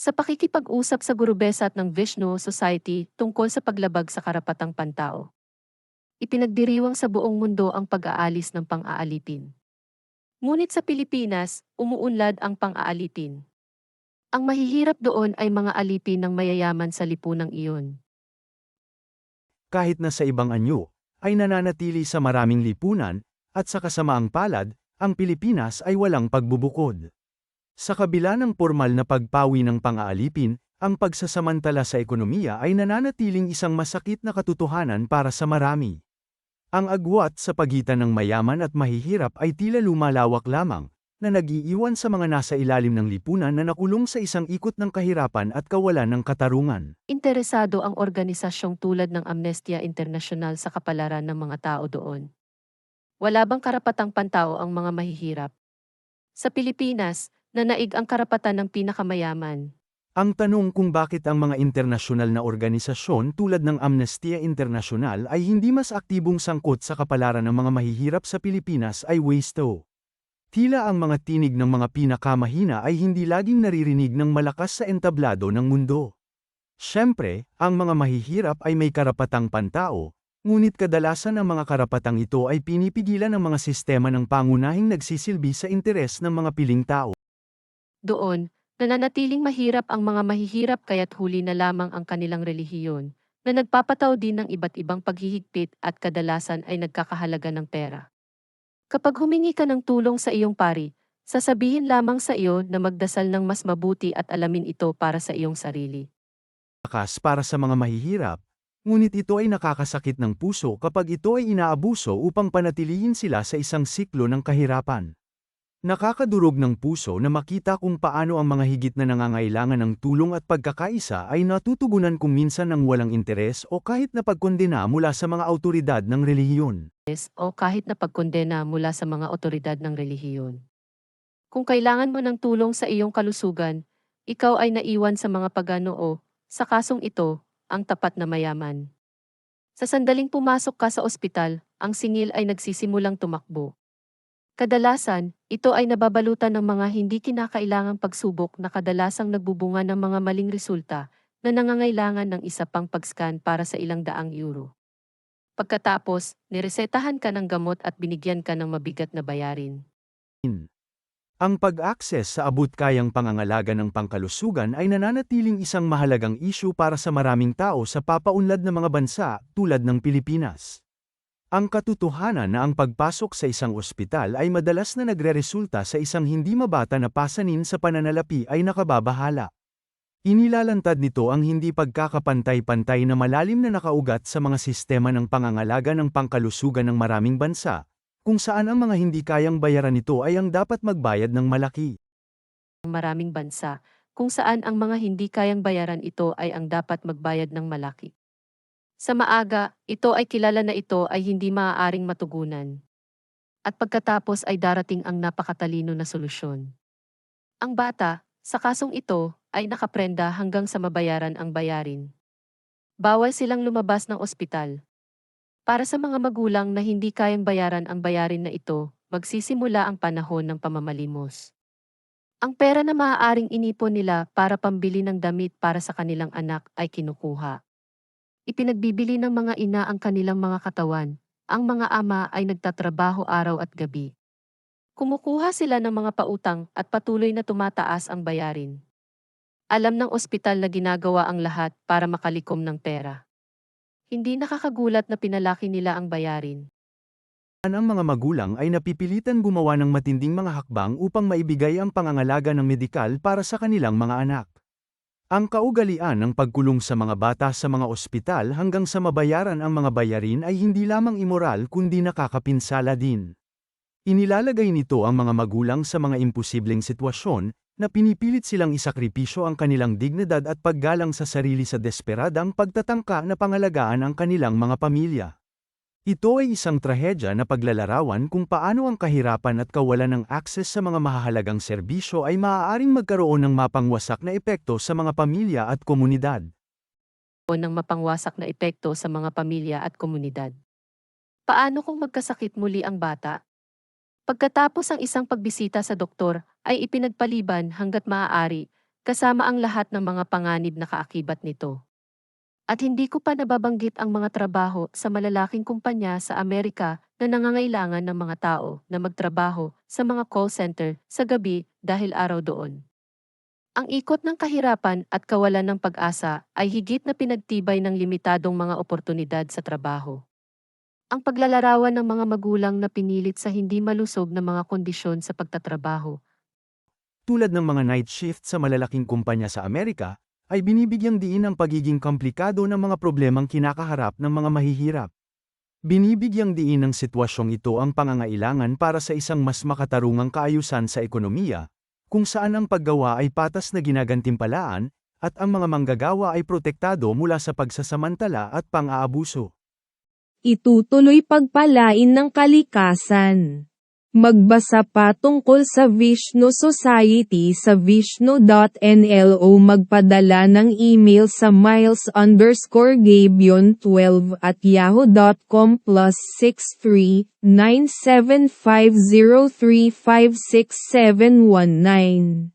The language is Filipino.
Sa pakikipag-usap sa gurubesat ng Vishnu Society tungkol sa paglabag sa karapatang pantao, ipinagdiriwang sa buong mundo ang pag-aalis ng pang-aalitin. Ngunit sa Pilipinas, umuunlad ang pang-aalitin. Ang mahihirap doon ay mga alipin ng mayayaman sa lipunang iyon. Kahit na sa ibang anyo, ay nananatili sa maraming lipunan, at sa kasamaang palad, ang Pilipinas ay walang pagbubukod. Sa kabila ng formal na pagpawi ng pang-aalipin, ang pagsasamantala sa ekonomiya ay nananatiling isang masakit na katotohanan para sa marami. Ang agwat sa pagitan ng mayaman at mahihirap ay tila lumalawak lamang, na nag-iiwan sa mga nasa ilalim ng lipunan na nakulong sa isang ikot ng kahirapan at kawalan ng katarungan. Interesado ang organisasyong tulad ng Amnesty International sa kapalaran ng mga tao doon. Wala bang karapatang pantao ang mga mahihirap? Sa Pilipinas, nanaig ang karapatan ng pinakamayaman. Ang tanong kung bakit ang mga internasyonal na organisasyon tulad ng Amnesty International ay hindi mas aktibong sangkot sa kapalaran ng mga mahihirap sa Pilipinas ay wasto. Tila ang mga tinig ng mga pinakamahina ay hindi laging naririnig ng malakas sa entablado ng mundo. Siyempre, ang mga mahihirap ay may karapatang pantao, ngunit kadalasan ang mga karapatang ito ay pinipigilan ng mga sistema ng pangunahing nagsisilbi sa interes ng mga piling tao. Doon, nananatiling mahirap ang mga mahihirap kaya't huli na lamang ang kanilang relihiyon, na nagpapataw din ng iba't ibang paghihigpit at kadalasan ay nagkakahalaga ng pera. Kapag humingi ka ng tulong sa iyong pari, sasabihin lamang sa iyo na magdasal ng mas mabuti at alamin ito para sa iyong sarili. Lakas para sa mga mahihirap, ngunit ito ay nakakasakit ng puso kapag ito ay inaabuso upang panatilihin sila sa isang siklo ng kahirapan. Nakakadurog ng puso na makita kung paano ang mga higit na nangangailangan ng tulong at pagkakaisa ay natutugunan kung minsan ng walang interes o kahit na pagkondena mula sa mga autoridad ng relihiyon. O kahit na pagkondena mula sa mga otoridad ng relihiyon. Kung kailangan mo ng tulong sa iyong kalusugan, ikaw ay naiwan sa mga pagano o, sa kasong ito, ang tapat na mayaman. Sa sandaling pumasok ka sa ospital, ang singil ay nagsisimulang tumakbo. Kadalasan, ito ay nababalutan ng mga hindi kinakailangang pagsubok na kadalasang nagbubunga ng mga maling resulta na nangangailangan ng isa pang pag-scan para sa ilang daang euro. Pagkatapos, niresetahan ka ng gamot at binigyan ka ng mabigat na bayarin. Ang pag-access sa abot-kayang pangangalaga ng pangkalusugan ay nananatiling isang mahalagang issue para sa maraming tao sa papaunlad na mga bansa tulad ng Pilipinas. Ang katotohanan na ang pagpasok sa isang ospital ay madalas na nagreresulta sa isang hindi mabata na pasanin sa pananalapi ay nakababahala. Inilalantad nito ang hindi pagkakapantay-pantay na malalim na nakaugat sa mga sistema ng pangangalaga ng pangkalusugan ng maraming bansa, kung saan ang mga hindi kayang bayaran nito ay ang dapat magbayad ng malaki. Maraming bansa, kung saan ang mga hindi kayang bayaran ito ay ang dapat magbayad ng malaki. Sa maaga, ito ay kilala na ito ay hindi maaaring matugunan. At pagkatapos ay darating ang napakatalino na solusyon. Ang bata, sa kasong ito, ay nakaprenda hanggang sa mabayaran ang bayarin. Bawal silang lumabas ng ospital. Para sa mga magulang na hindi kayang bayaran ang bayarin na ito, magsisimula ang panahon ng pamamalimos. Ang pera na maaaring inipon nila para pambili ng damit para sa kanilang anak ay kinukuha. Ipinagbibili ng mga ina ang kanilang mga katawan. Ang mga ama ay nagtatrabaho araw at gabi. Kumukuha sila ng mga pautang at patuloy na tumataas ang bayarin. Alam ng ospital na ginagawa ang lahat para makalikom ng pera. Hindi nakakagulat na pinalaki nila ang bayarin. Ang mga magulang ay napipilitan gumawa ng matinding mga hakbang upang maibigay ang pangangalaga ng medikal para sa kanilang mga anak. Ang kaugalian ng pagkulong sa mga bata sa mga ospital hanggang sa mabayaran ang mga bayarin ay hindi lamang imoral kundi nakakapinsala din. Inilalagay nito ang mga magulang sa mga imposibleng sitwasyon, na pinipilit silang isakripisyo ang kanilang dignidad at paggalang sa sarili sa desperadang pagtatangka na pangalagaan ang kanilang mga pamilya. Ito ay isang trahedya na paglalarawan kung paano ang kahirapan at kawalan ng akses sa mga mahahalagang serbisyo ay maaaring magkaroon ng mapangwasak na epekto sa mga pamilya at komunidad. O ng mapangwasak na epekto sa mga pamilya at komunidad. Paano kung magkasakit muli ang bata? Pagkatapos ang isang pagbisita sa doktor, ay ipinagpaliban hanggat maaari kasama ang lahat ng mga panganib na kaakibat nito. At hindi ko pa nababanggit ang mga trabaho sa malalaking kumpanya sa Amerika na nangangailangan ng mga tao na magtrabaho sa mga call center sa gabi dahil araw doon. Ang ikot ng kahirapan at kawalan ng pag-asa ay higit na pinagtibay ng limitadong mga oportunidad sa trabaho. Ang paglalarawan ng mga magulang na pinilit sa hindi malusog na mga kondisyon sa pagtatrabaho. Tulad ng mga night shift sa malalaking kumpanya sa Amerika, ay binibigyang diin ang pagiging komplikado ng mga problemang kinakaharap ng mga mahihirap. Binibigyang diin ng sitwasyong ito ang pangangailangan para sa isang mas makatarungang kaayusan sa ekonomiya, kung saan ang paggawa ay patas na ginagantimpalaan, at ang mga manggagawa ay protektado mula sa pagsasamantala at pang-aabuso. Itutuloy pagpalain ng kalikasan. Magbasa pa tungkol sa Vishnu Society sa vishnu.nl o magpadala ng email sa miles_gabion12@yahoo.com +63 9750356719.